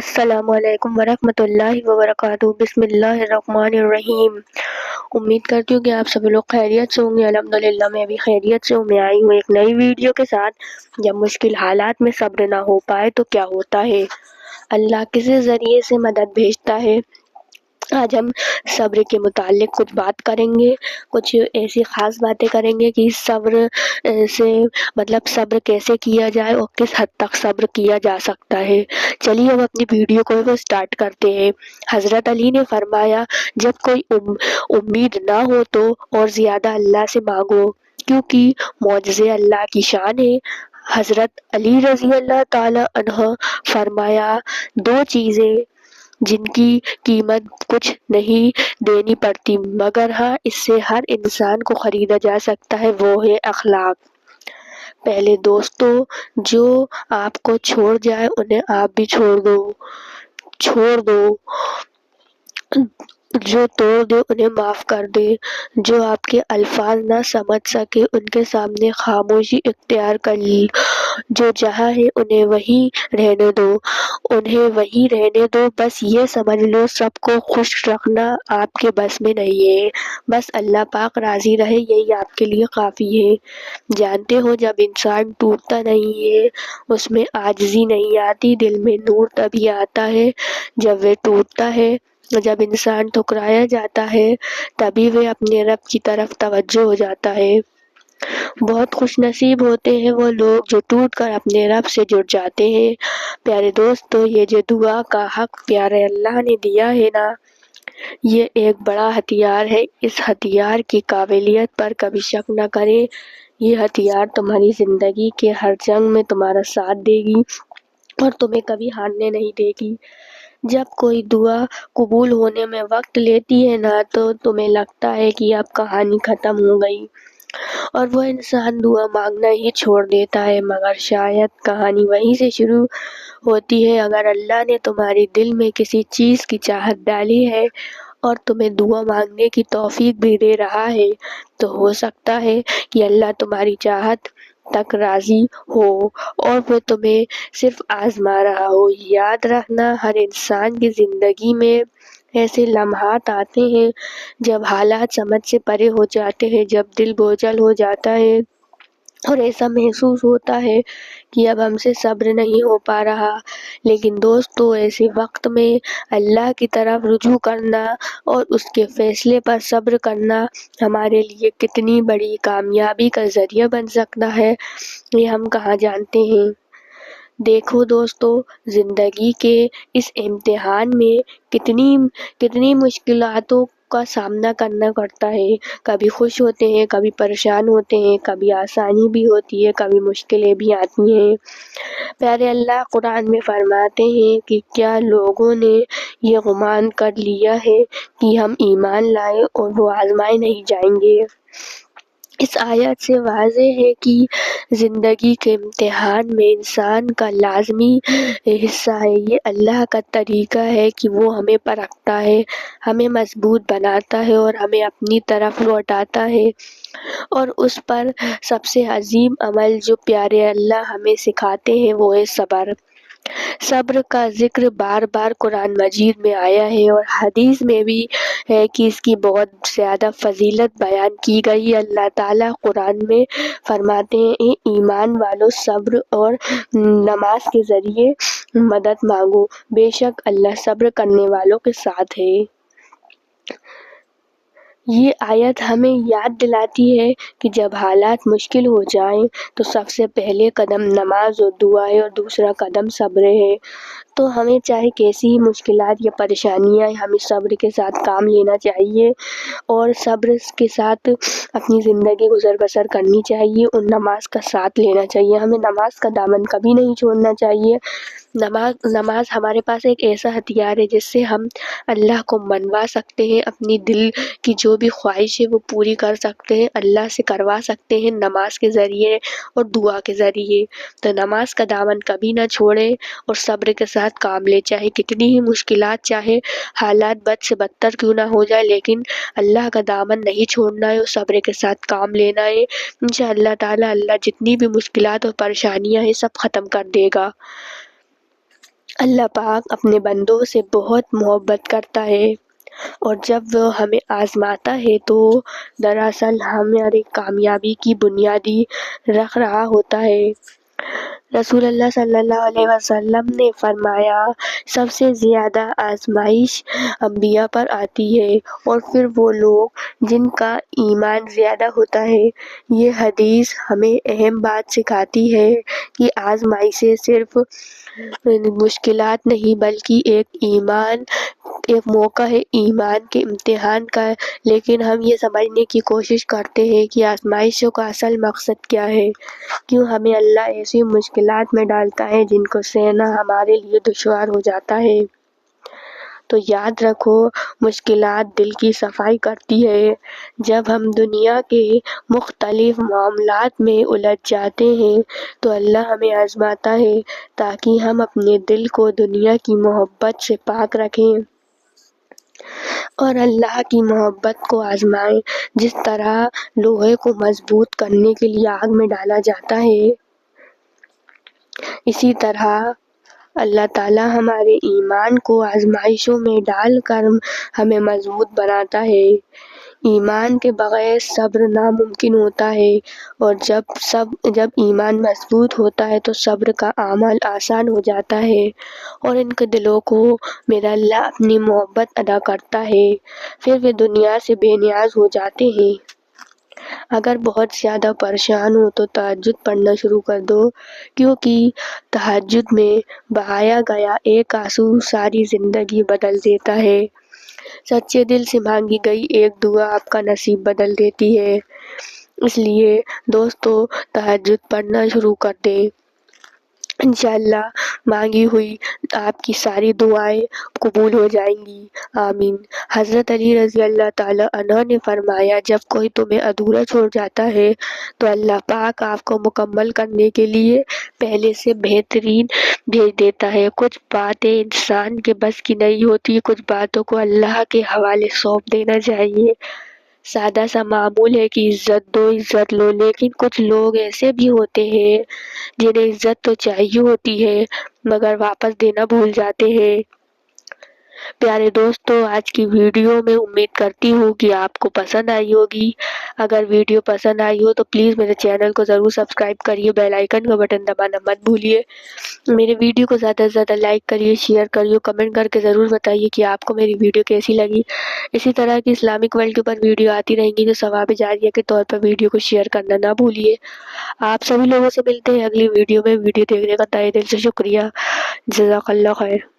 السلام علیکم ورحمۃ اللہ وبرکاتہ۔ بسم اللہ الرحمن الرحیم۔ امید کرتی ہوں کہ آپ سب لوگ خیریت سے ہوں گے۔ الحمدللہ میں بھی خیریت سے ہوں۔ میں آئی ہوں ایک نئی ویڈیو کے ساتھ۔ جب مشکل حالات میں صبر نہ ہو پائے تو کیا ہوتا ہے، اللہ کسی ذریعے سے مدد بھیجتا ہے۔ آج ہم صبر کے متعلق کچھ بات کریں گے، کچھ ایسی خاص باتیں کریں گے کہ صبر سے صبر کیسے کیا جائے اور کس حد تک صبر کیا جا سکتا ہے۔ چلیے ہم اپنی ویڈیو کو سٹارٹ کرتے ہیں۔ حضرت علی نے فرمایا، جب کوئی امید نہ ہو تو اور زیادہ اللہ سے مانگو، کیونکہ معجزے اللہ کی شان ہے۔ حضرت علی رضی اللہ تعالی عنہ فرمایا، دو چیزیں جن کی قیمت کچھ نہیں دینی پڑتی مگر ہاں اس سے ہر انسان کو خریدا جا سکتا ہے، وہ ہے اخلاق۔ پہلے دوستو، جو آپ کو چھوڑ جائے انہیں آپ بھی چھوڑ دو، جو توڑ دے انہیں معاف کر دے، جو آپ کے الفاظ نہ سمجھ سکے ان کے سامنے خاموشی اختیار کر لی، جو جہاں ہے انہیں وہیں رہنے دو۔ بس یہ سمجھ لو سب کو خوش رکھنا آپ کے بس میں نہیں ہے، بس اللہ پاک راضی رہے یہی آپ کے لیے کافی ہے۔ جانتے ہو جب انسان ٹوٹتا نہیں ہے اس میں عاجزی نہیں آتی، دل میں نور تبھی آتا ہے جب وہ ٹوٹتا ہے۔ جب انسان ٹھکرایا جاتا ہے تبھی وہ اپنے رب کی طرف توجہ ہو جاتا ہے۔ بہت خوش نصیب ہوتے ہیں وہ لوگ جو ٹوٹ کر اپنے رب سے جڑ جاتے ہیں۔ پیارے دوستو، یہ جو دعا کا حق پیارے اللہ نے دیا ہے نا، یہ ایک بڑا ہتھیار ہے۔ اس ہتھیار کی قابلیت پر کبھی شک نہ کریں۔ یہ ہتھیار تمہاری زندگی کے ہر جنگ میں تمہارا ساتھ دے گی اور تمہیں کبھی ہارنے نہیں دے گی۔ جب کوئی دعا قبول ہونے میں وقت لیتی ہے نا تو تمہیں لگتا ہے کہ اب کہانی ختم ہو گئی اور وہ انسان دعا مانگنا ہی چھوڑ دیتا ہے، مگر شاید کہانی وہیں سے شروع ہوتی ہے۔ اگر اللہ نے تمہارے دل میں کسی چیز کی چاہت ڈالی ہے اور تمہیں دعا مانگنے کی توفیق بھی دے رہا ہے تو ہو سکتا ہے کہ اللہ تمہاری چاہت تک راضی ہو اور وہ تمہیں صرف آزما رہا ہو۔ یاد رکھنا، ہر انسان کی زندگی میں ایسے لمحات آتے ہیں جب حالات سمجھ سے پرے ہو جاتے ہیں، جب دل بوجھل ہو جاتا ہے اور ایسا محسوس ہوتا ہے کہ اب ہم سے صبر نہیں ہو پا رہا۔ لیکن دوستو، ایسے وقت میں اللہ کی طرف رجوع کرنا اور اس کے فیصلے پر صبر کرنا ہمارے لیے کتنی بڑی کامیابی کا ذریعہ بن سکتا ہے، یہ ہم کہاں جانتے ہیں۔ دیکھو دوستو، زندگی کے اس امتحان میں کتنی مشکلاتوں کا سامنا کرنا پڑتا ہے۔ کبھی خوش ہوتے ہیں، کبھی پریشان ہوتے ہیں، کبھی آسانی بھی ہوتی ہے، کبھی مشکلیں بھی آتی ہیں۔ پیارے اللہ قرآن میں فرماتے ہیں کہ کیا لوگوں نے یہ گمان کر لیا ہے کہ ہم ایمان لائے اور وہ آزمائے نہیں جائیں گے۔ اس آیت سے واضح ہے کہ زندگی کے امتحان میں انسان کا لازمی حصہ ہے۔ یہ اللہ کا طریقہ ہے کہ وہ ہمیں پرکھتا ہے، ہمیں مضبوط بناتا ہے اور ہمیں اپنی طرف لوٹاتا ہے۔ اور اس پر سب سے عظیم عمل جو پیارے اللہ ہمیں سکھاتے ہیں وہ ہے صبر۔ صبر کا ذکر بار بار قرآن مجید میں آیا ہے اور حدیث میں بھی ہے کہ اس کی بہت زیادہ فضیلت بیان کی گئی۔ اللہ تعالیٰ قرآن میں فرماتے ہیں، ایمان والو صبر اور نماز کے ذریعے مدد مانگو، بے شک اللہ صبر کرنے والوں کے ساتھ ہے۔ یہ آیت ہمیں یاد دلاتی ہے کہ جب حالات مشکل ہو جائیں تو سب سے پہلے قدم نماز اور دعا ہے اور دوسرا قدم صبر ہے۔ تو ہمیں چاہے کیسی ہی مشکلات یا پریشانیاں، ہمیں صبر کے ساتھ کام لینا چاہیے اور صبر کے ساتھ اپنی زندگی گزر بسر کرنی چاہیے اور نماز کا ساتھ لینا چاہیے۔ ہمیں نماز کا دامن کبھی نہیں چھوڑنا چاہیے۔ نماز ہمارے پاس ایک ایسا ہتھیار ہے جس سے ہم اللہ کو منوا سکتے ہیں، اپنی دل کی جو بھی خواہش ہے وہ پوری کر سکتے ہیں، اللہ سے کروا سکتے ہیں نماز کے ذریعے اور دعا کے ذریعے۔ تو نماز کا دامن کبھی نہ چھوڑیں اور صبر کے ساتھ کام لے، چاہے کتنی ہی مشکلات، چاہے حالات بد سے بدتر کیوں نہ ہو جائے، لیکن اللہ کا دامن نہیں چھوڑنا ہے اور صبر کے ساتھ کام لینا ہے۔ انشاءاللہ تعالی اللہ جتنی بھی مشکلات اور پریشانیاں ہیں سب ختم کر دے گا۔ اللہ پاک اپنے بندوں سے بہت محبت کرتا ہے، اور جب وہ ہمیں آزماتا ہے تو دراصل ہماری کامیابی کی بنیادی رکھ رہا ہوتا ہے۔ رسول اللہ صلی اللہ علیہ وسلم نے فرمایا، سب سے زیادہ آزمائش انبیاء پر آتی ہے اور پھر وہ لوگ جن کا ایمان زیادہ ہوتا ہے۔ یہ حدیث ہمیں اہم بات سکھاتی ہے کہ آزمائشیں صرف مشکلات نہیں بلکہ ایک موقع ہے ایمان کے امتحان کا، لیکن ہم یہ سمجھنے کی کوشش کرتے ہیں کہ آزمائشوں کا اصل مقصد کیا ہے، کیوں ہمیں اللہ ایسی مشکلات میں ڈالتا ہے جن کو سہنا ہمارے لیے دشوار ہو جاتا ہے۔ تو یاد رکھو، مشکلات دل کی صفائی کرتی ہے۔ جب ہم دنیا کے مختلف معاملات میں الجھ جاتے ہیں تو اللہ ہمیں آزماتا ہے تاکہ ہم اپنے دل کو دنیا کی محبت سے پاک رکھیں اور اللہ کی محبت کو آزمائیں۔ جس طرح لوہے کو مضبوط کرنے کے لیے آگ میں ڈالا جاتا ہے، اسی طرح اللہ تعالیٰ ہمارے ایمان کو آزمائشوں میں ڈال کر ہمیں مضبوط بناتا ہے۔ ایمان کے بغیر صبر ناممکن ہوتا ہے، اور جب ایمان مضبوط ہوتا ہے تو صبر کا عمل آسان ہو جاتا ہے اور ان کے دلوں کو میرا اللہ اپنی محبت ادا کرتا ہے، پھر وہ دنیا سے بے نیاز ہو جاتے ہیں۔ اگر بہت زیادہ پریشان ہو تو تہجد پڑھنا شروع کر دو، کیونکہ تہجد میں بہایا گیا ایک آنسو ساری زندگی بدل دیتا ہے۔ سچے دل سے مانگی گئی ایک دعا آپ کا نصیب بدل دیتی ہے۔ اس لیے دوستو، تہجد پڑھنا شروع کر دیں۔ انشاءاللہ مانگی ہوئی آپ کی ساری دعائیں قبول ہو جائیں گی، آمین۔ حضرت علی رضی اللہ تعالیٰ عنہ نے فرمایا، جب کوئی تمہیں ادھورا چھوڑ جاتا ہے تو اللہ پاک آپ کو مکمل کرنے کے لیے پہلے سے بہترین بھیج دیتا ہے۔ کچھ باتیں انسان کے بس کی نہیں ہوتی، کچھ باتوں کو اللہ کے حوالے سونپ دینا چاہیے۔ سادہ سا معمول ہے کہ عزت دو، عزت لو، لیکن کچھ لوگ ایسے بھی ہوتے ہیں جنہیں عزت تو چاہیے ہوتی ہے مگر واپس دینا بھول جاتے ہیں۔ پیارے دوستو، آج کی ویڈیو میں امید کرتی ہوں کہ آپ کو پسند آئی ہوگی۔ اگر ویڈیو پسند آئی ہو تو پلیز میرے چینل کو ضرور سبسکرائب کریے، بیل آئیکن کا بٹن دبانا مت بھولیے۔ میرے ویڈیو کو زیادہ سے زیادہ لائک کریے، شیئر کریے، کمنٹ کر کے ضرور بتائیے کہ آپ کو میری ویڈیو کیسی لگی۔ اسی طرح کی اسلامک ورلڈ کے اوپر ویڈیو آتی رہیں گی، تو ثواب جاریہ کے طور پر ویڈیو کو شیئر کرنا نہ بھولیے۔ آپ سبھی لوگوں سے ملتے ہیں اگلی ویڈیو میں۔ ویڈیو دیکھنے کا تہہ دل سے شکریہ۔ جزاک اللہ خیر۔